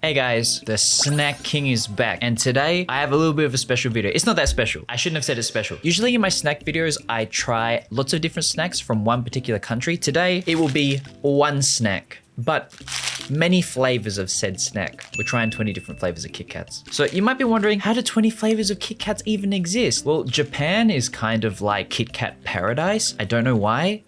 Hey guys, the Snack King is back, and today I have a little bit of a special video. It's not that special. I shouldn't have said it's special. Usually in my snack videos, I try lots of different snacks from one particular country. Today, it will be one snack, but many flavors of said snack. We're trying 20 different flavors of KitKats. So you might be wondering, how do 20 flavors of KitKats even exist? Well, Japan is kind of like KitKat paradise. I don't know why.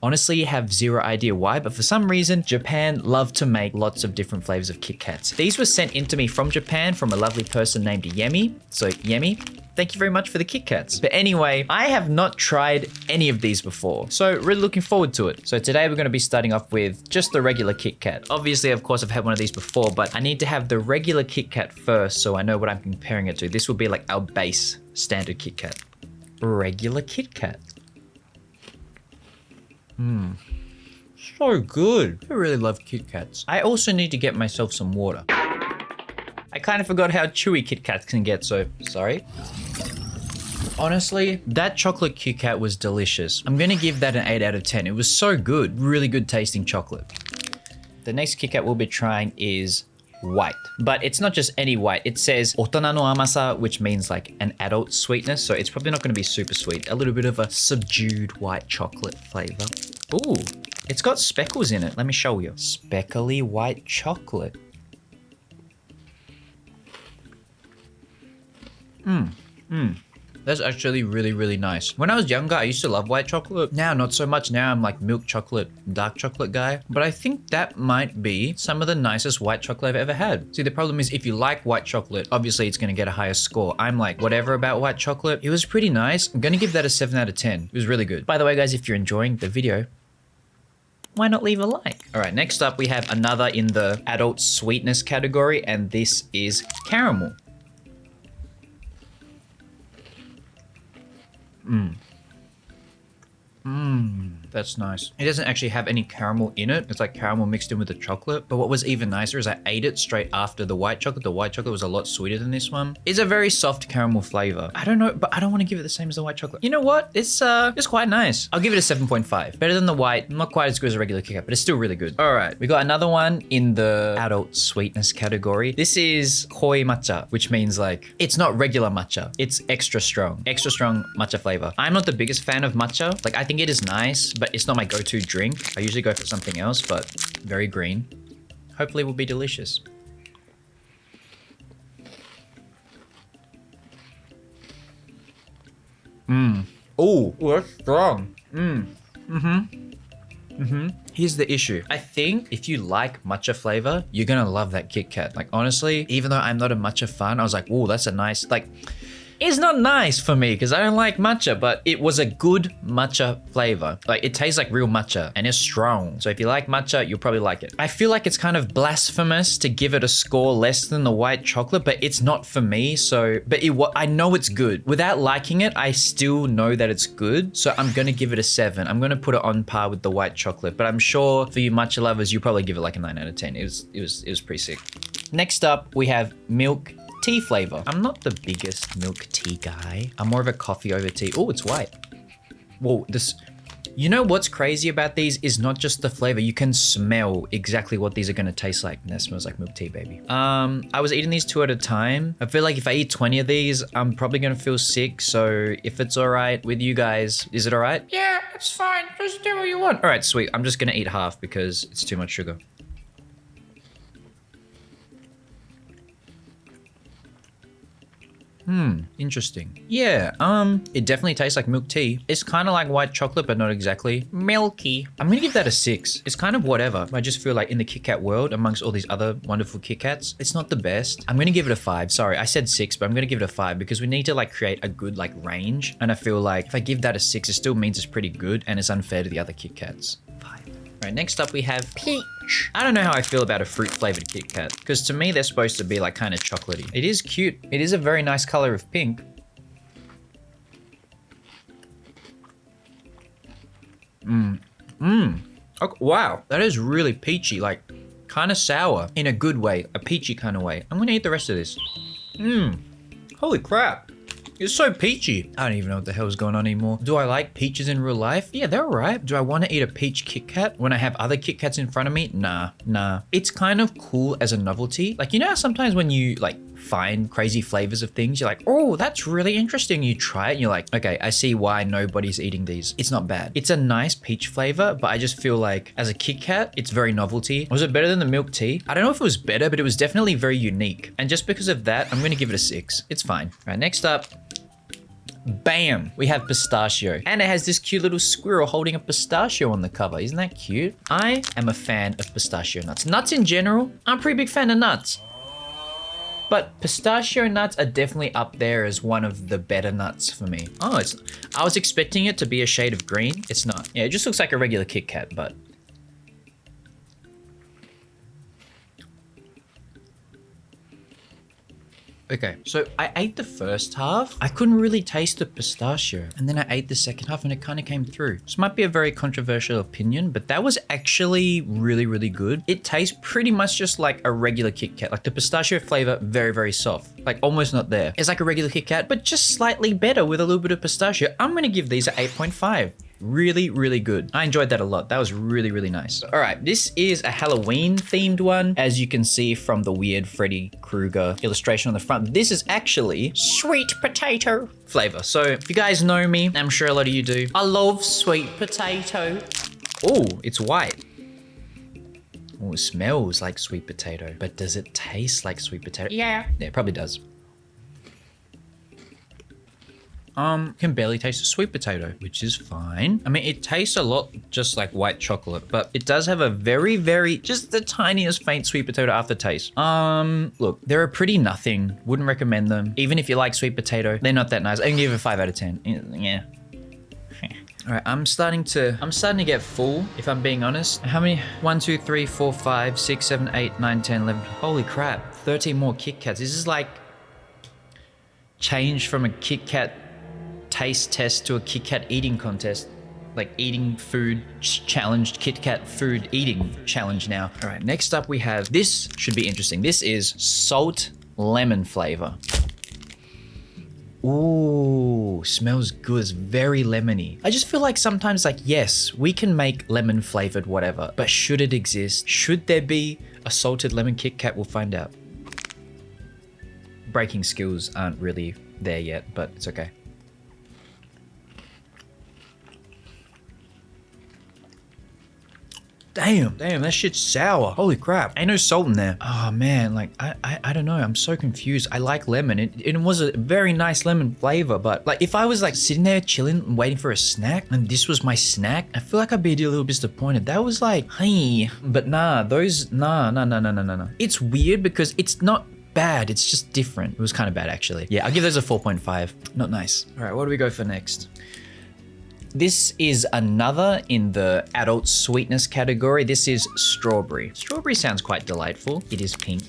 Honestly, have zero idea why, but for some reason, Japan love to make lots of different flavors of KitKats. These were sent in to me from Japan from a lovely person named Yemi. So Yemi, thank you very much for the KitKats. But anyway, I have not tried any of these before, so really looking forward to it. So today we're going to be starting off with just the regular KitKat. Obviously, of course, I've had one of these before, but I need to have the regular KitKat first so I know what I'm comparing it to. This will be like our base standard KitKat. Regular KitKat. So good. I really love KitKats. I also need to get myself some water. I kind of forgot how chewy KitKats can get, so sorry. Honestly, that chocolate KitKat was delicious. I'm gonna give that an 8 out of 10. It was so good. Really good tasting chocolate. The next KitKat we'll be trying is white, but it's not just any white. It says otona no amasa, which means like an adult sweetness, so it's probably not going to be super sweet. A little bit of a subdued white chocolate flavor. Ooh, it's got speckles in it. Let me show you. Speckly white chocolate. That's actually really, really nice. When I was younger, I used to love white chocolate. Now, not so much. Now I'm like milk chocolate, dark chocolate guy. But I think that might be some of the nicest white chocolate I've ever had. See, the problem is if you like white chocolate, obviously it's gonna get a higher score. I'm like, whatever about white chocolate. It was pretty nice. I'm gonna give that a 7 out of 10. It was really good. By the way, guys, if you're enjoying the video, why not leave a like? All right, next up, we have another in the adult sweetness category, and this is caramel. That's nice. It doesn't actually have any caramel in it. It's like caramel mixed in with the chocolate. But what was even nicer is I ate it straight after the white chocolate. The white chocolate was a lot sweeter than this one. It's a very soft caramel flavor. I don't know, but I don't want to give it the same as the white chocolate. You know what? It's quite nice. I'll give it a 7.5. Better than the white. Not quite as good as a regular KitKat, but it's still really good. All right, we got another one in the adult sweetness category. This is koi matcha, which means like, it's not regular matcha. It's extra strong matcha flavor. I'm not the biggest fan of matcha. Like, I think it is nice, but it's not my go-to drink. I usually go for something else, but very green. Hopefully it will be delicious. Oh, that's strong. Here's the issue. I think if you like matcha flavor, you're gonna love that KitKat. Like, honestly, even though I'm not a matcha fan, I was like, oh, that's a nice, like, it's not nice for me because I don't like matcha, but it was a good matcha flavor. Like, it tastes like real matcha and it's strong. So if you like matcha, you'll probably like it. I feel like it's kind of blasphemous to give it a score less than the white chocolate, but it's not for me. So, I know it's good. Without liking it, I still know that it's good. So I'm going to give it a 7. I'm going to put it on par with the white chocolate, but I'm sure for you matcha lovers, you probably give it like a 9 out of 10. It was pretty sick. Next up, we have milk tea flavor. I'm not the biggest milk tea guy. I'm more of a coffee over tea. Oh, it's white. Whoa, you know what's crazy about these is not just the flavor. You can smell exactly what these are going to taste like. And that smells like milk tea, baby. I was eating these 2 at a time. I feel like if I eat 20 of these, I'm probably going to feel sick. So if it's all right with you guys, is it all right? Yeah, it's fine. Just do what you want. All right, sweet. I'm just going to eat half because it's too much sugar. Interesting. Yeah, it definitely tastes like milk tea. It's kind of like white chocolate, but not exactly. Milky. I'm gonna give that a 6. It's kind of whatever. I just feel like in the KitKat world, amongst all these other wonderful KitKats, it's not the best. I'm gonna give it a 5. Sorry, I said 6, but I'm gonna give it a 5 because we need to like create a good like range. And I feel like if I give that a 6, it still means it's pretty good and it's unfair to the other KitKats. 5. All right, next up we have peach. I don't know how I feel about a fruit flavored KitKat because to me they're supposed to be like kind of chocolatey. It is cute. It is a very nice color of pink. Oh, wow, that is really peachy, like kind of sour in a good way, a peachy kind of way. I'm gonna eat the rest of this. Holy crap. It's so peachy. I don't even know what the hell is going on anymore. Do I like peaches in real life? Yeah, they're alright. Do I want to eat a peach KitKat when I have other KitKats in front of me? Nah. It's kind of cool as a novelty. Like, you know how sometimes when you like find crazy flavors of things, you're like, oh, that's really interesting. You try it and you're like, okay, I see why nobody's eating these. It's not bad. It's a nice peach flavor, but I just feel like as a KitKat, it's very novelty. Was it better than the milk tea? I don't know if it was better, but it was definitely very unique. And just because of that, I'm going to give it a 6. It's fine. All right, next up. Bam! We have pistachio. And it has this cute little squirrel holding a pistachio on the cover. Isn't that cute? I am a fan of pistachio nuts. Nuts in general, I'm a pretty big fan of nuts. But pistachio nuts are definitely up there as one of the better nuts for me. Oh, I was expecting it to be a shade of green. It's not. Yeah, it just looks like a regular KitKat, but... Okay, so I ate the first half. I couldn't really taste the pistachio. And then I ate the second half and it kind of came through. This might be a very controversial opinion, but that was actually really, really good. It tastes pretty much just like a regular KitKat. Like the pistachio flavor, very, very soft. Like almost not there. It's like a regular KitKat, but just slightly better with a little bit of pistachio. I'm gonna give these an 8.5. Really, really good. I enjoyed that a lot. That was really, really nice. All right, this is a Halloween themed one. As you can see from the weird Freddy Krueger illustration on the front, this is actually sweet potato flavor. So if you guys know me, I'm sure a lot of you do. I love sweet potato. Oh, it's white. Oh, it smells like sweet potato, but does it taste like sweet potato? Yeah, it probably does. Can barely taste the sweet potato, which is fine. I mean, it tastes a lot just like white chocolate, but it does have a very, very, just the tiniest faint sweet potato aftertaste. Look, they're a pretty nothing. Wouldn't recommend them. Even if you like sweet potato, they're not that nice. I can give it a 5 out of 10. Yeah. All right, I'm starting to get full, if I'm being honest. How many? 1, 2, 3, 4, 5, 6, 7, 8, 9, 10, 11. Holy crap, 13 more KitKats. This is like change from a KitKat taste test to a KitKat eating contest. Like eating food challenged, KitKat food eating challenge now. All right, next up we have, this should be interesting. This is salt lemon flavor. Ooh, smells good. It's very lemony. I just feel like sometimes like, yes, we can make lemon flavored whatever, but should it exist? Should there be a salted lemon KitKat? We'll find out. Breaking skills aren't really there yet, but it's okay. Damn, that shit's sour. Holy crap. Ain't no salt in there. Oh man, like, I don't know. I'm so confused. I like lemon. It was a very nice lemon flavor, but like if I was like sitting there chilling and waiting for a snack and this was my snack, I feel like I'd be a little disappointed. That was like, hey, but nah. It's weird because it's not bad. It's just different. It was kind of bad actually. Yeah, I'll give those a 4.5. Not nice. All right, what do we go for next? This is another in the adult sweetness category. This is strawberry. Strawberry sounds quite delightful. It is pink.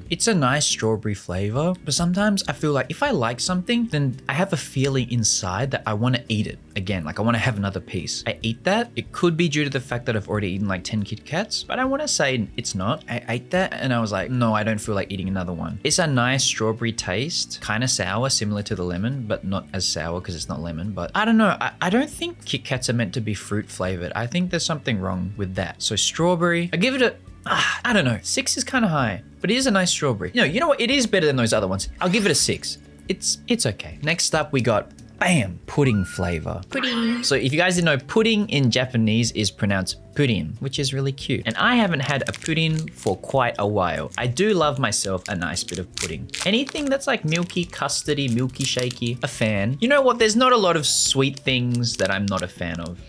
It's a nice strawberry flavor, but sometimes I feel like if I like something, then I have a feeling inside that I want to eat it again. Like I want to have another piece. I eat that. It could be due to the fact that I've already eaten like 10 KitKats, but I want to say it's not. I ate that and I was like, no, I don't feel like eating another one. It's a nice strawberry taste, kind of sour, similar to the lemon, but not as sour because it's not lemon. But I don't know. I don't think KitKats are meant to be fruit flavored. I think there's something wrong with that. So strawberry, I give it a, I don't know. 6 is kind of high, but it is a nice strawberry. No, you know what? It is better than those other ones. I'll give it a 6. It's okay. Next up, we got, bam, pudding flavor. Pudding. So if you guys didn't know, pudding in Japanese is pronounced pudding, which is really cute. And I haven't had a pudding for quite a while. I do love myself a nice bit of pudding. Anything that's like milky, custardy, milky, shaky, a fan. You know what? There's not a lot of sweet things that I'm not a fan of.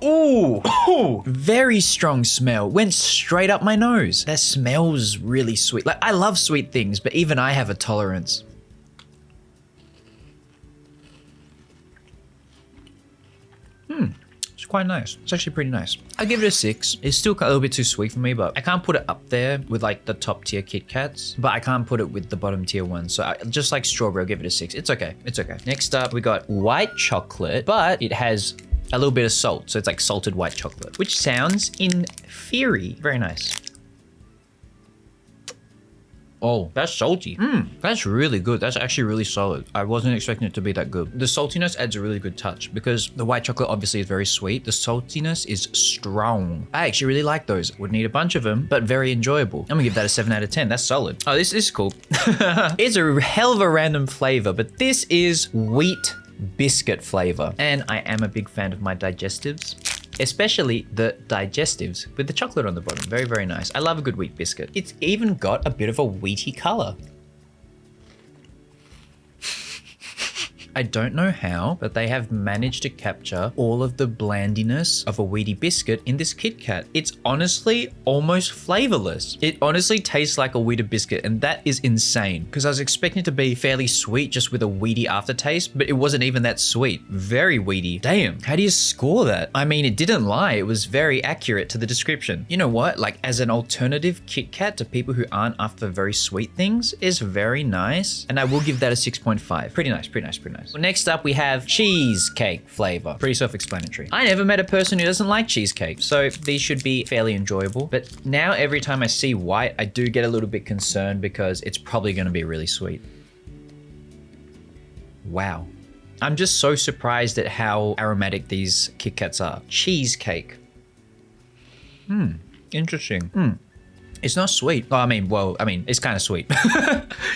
Ooh, very strong smell. Went straight up my nose. That smells really sweet. Like, I love sweet things, but even I have a tolerance. It's quite nice. It's actually pretty nice. I'll give it a 6. It's still a little bit too sweet for me, but I can't put it up there with like the top tier KitKats, but I can't put it with the bottom tier ones. So just like strawberry, I'll give it a 6. It's okay. It's okay. Next up, we got white chocolate, but it has a little bit of salt. So it's like salted white chocolate, which sounds in theory very nice. Oh, that's salty. That's really good. That's actually really solid. I wasn't expecting it to be that good. The saltiness adds a really good touch because the white chocolate obviously is very sweet. The saltiness is strong. I actually really like those. Would need a bunch of them, but very enjoyable. I'm gonna give that a 7 out of 10. That's solid. Oh, this is cool. It's a hell of a random flavor, but this is wheat biscuit flavor. And I am a big fan of my digestives, especially the digestives with the chocolate on the bottom. Very, very nice. I love a good wheat biscuit. It's even got a bit of a wheaty color. I don't know how, but they have managed to capture all of the blandiness of a wheaty biscuit in this KitKat. It's honestly almost flavorless. It honestly tastes like a wheated biscuit, and that is insane because I was expecting it to be fairly sweet just with a wheaty aftertaste, but it wasn't even that sweet. Very wheaty. Damn, how do you score that? I mean, it didn't lie. It was very accurate to the description. You know what? Like, as an alternative KitKat to people who aren't after very sweet things is very nice, and I will give that a 6.5. Pretty nice, pretty nice, pretty nice. Well, next up, we have cheesecake flavor. Pretty self-explanatory. I never met a person who doesn't like cheesecake, so these should be fairly enjoyable. But now every time I see white, I do get a little bit concerned because it's probably going to be really sweet. Wow. I'm just so surprised at how aromatic these KitKats are. Cheesecake. Interesting. It's not sweet. Oh, I mean, it's kind of sweet.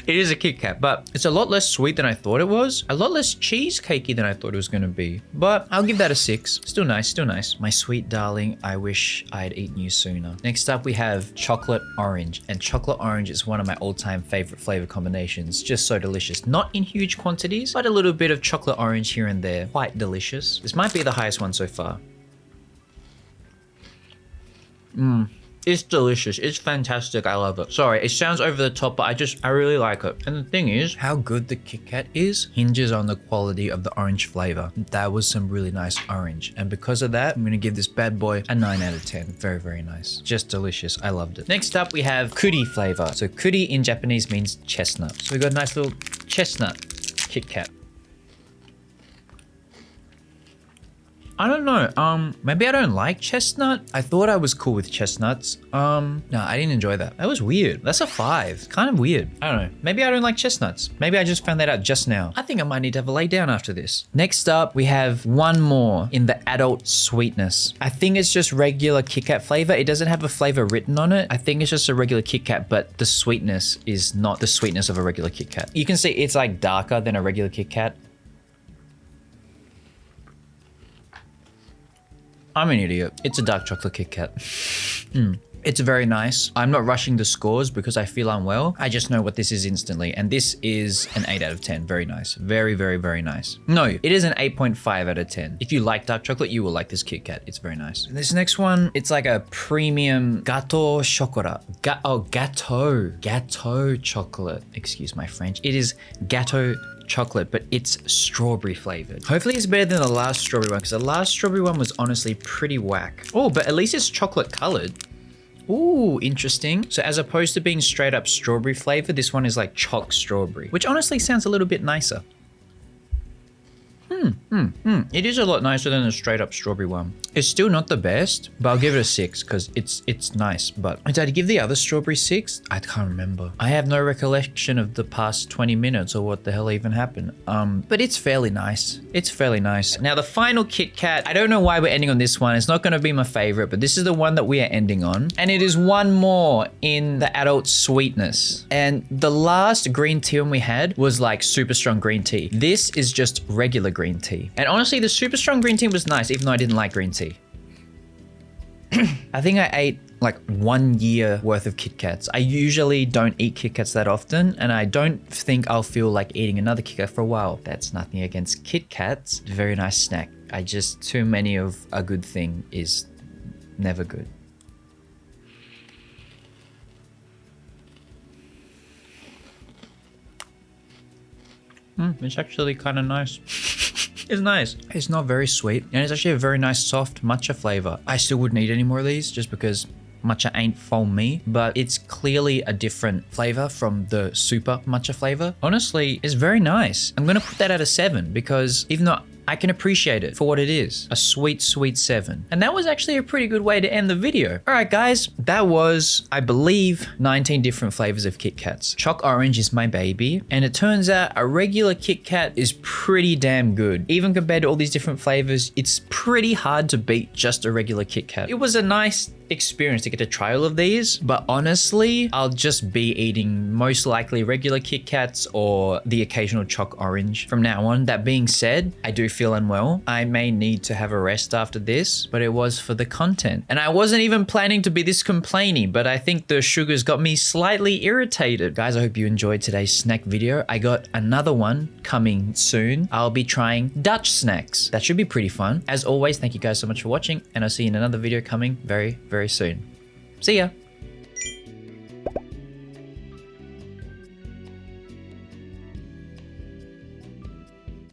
It is a KitKat, but it's a lot less sweet than I thought it was. A lot less cheesecakey than I thought it was going to be. But I'll give that a 6. Still nice, still nice. My sweet darling, I wish I had eaten you sooner. Next up, we have chocolate orange. And chocolate orange is one of my all-time favorite flavor combinations. Just so delicious. Not in huge quantities, but a little bit of chocolate orange here and there. Quite delicious. This might be the highest one so far. It's delicious. It's fantastic. I love it. Sorry, it sounds over the top, but I really like it. And the thing is, how good the KitKat is hinges on the quality of the orange flavor. That was some really nice orange. And because of that, I'm going to give this bad boy a 9 out of 10. Very, very nice. Just delicious. I loved it. Next up, we have kuri flavor. So kuri in Japanese means chestnut. So we got a nice little chestnut KitKat. I don't know. Maybe I don't like chestnut. I thought I was cool with chestnuts. No, I didn't enjoy that. That was weird. That's a 5. Kind of weird. I don't know. Maybe I don't like chestnuts. Maybe I just found that out just now. I think I might need to have a lay down after this. Next up, we have one more in the adult sweetness. I think it's just regular KitKat flavor. It doesn't have a flavor written on it. I think it's just a regular KitKat, but the sweetness is not the sweetness of a regular KitKat. You can see it's like darker than a regular KitKat. I'm an idiot. It's a dark chocolate KitKat. It's very nice. I'm not rushing the scores because I feel unwell. I just know what this is instantly. And this is an 8 out of 10. Very nice. Very, very, very nice. No, it is an 8.5 out of 10. If you like dark chocolate, you will like this KitKat. It's very nice. And this next one, it's like a premium gâteau chocolat. Gâteau chocolate. Excuse my French. It is gâteau chocolate, but it's strawberry flavored. Hopefully it's better than the last strawberry one because the last strawberry one was honestly pretty whack. Oh, but at least it's chocolate colored. Ooh, interesting. So as opposed to being straight up strawberry flavor, this one is like choc strawberry, which honestly sounds a little bit nicer. It is a lot nicer than the straight up strawberry one. It's still not the best, but I'll give it a 6 because it's nice. But did I give the other strawberry 6? I can't remember. I have no recollection of the past 20 minutes or what the hell even happened. But it's fairly nice. It's fairly nice. Now the final KitKat, I don't know why we're ending on this one. It's not going to be my favorite, but this is the one that we are ending on. And it is one more in the adult sweetness. And the last green tea one we had was like super strong green tea. This is just regular green tea. And honestly, the super strong green tea was nice, even though I didn't like green tea. I think I ate like 1 year worth of KitKats. I usually don't eat KitKats that often, and I don't think I'll feel like eating another KitKat for a while. That's nothing against KitKats. Very nice snack. Too many of a good thing is never good. It's actually kind of nice. It's nice. It's not very sweet, and it's actually a very nice soft matcha flavor. I still wouldn't eat any more of these just because matcha ain't for me, but it's clearly a different flavor from the super matcha flavor. Honestly, it's very nice. I'm gonna put that at a 7 because even though I can appreciate it for what it is. A sweet, sweet 7. And that was actually a pretty good way to end the video. All right, guys, that was, I believe, 19 different flavors of KitKats. Choc orange is my baby. And it turns out a regular KitKat is pretty damn good. Even compared to all these different flavors, it's pretty hard to beat just a regular KitKat. It was a nice experience to get to try all of these, but honestly, I'll just be eating most likely regular KitKats or the occasional choc orange from now on. That being said, I do feel unwell. I may need to have a rest after this, but it was for the content. And I wasn't even planning to be this complaining, but I think the sugars got me slightly irritated. Guys, I hope you enjoyed today's snack video. I got another one coming soon. I'll be trying Dutch snacks. That should be pretty fun. As always, thank you guys so much for watching, and I'll see you in another video coming very soon. See ya.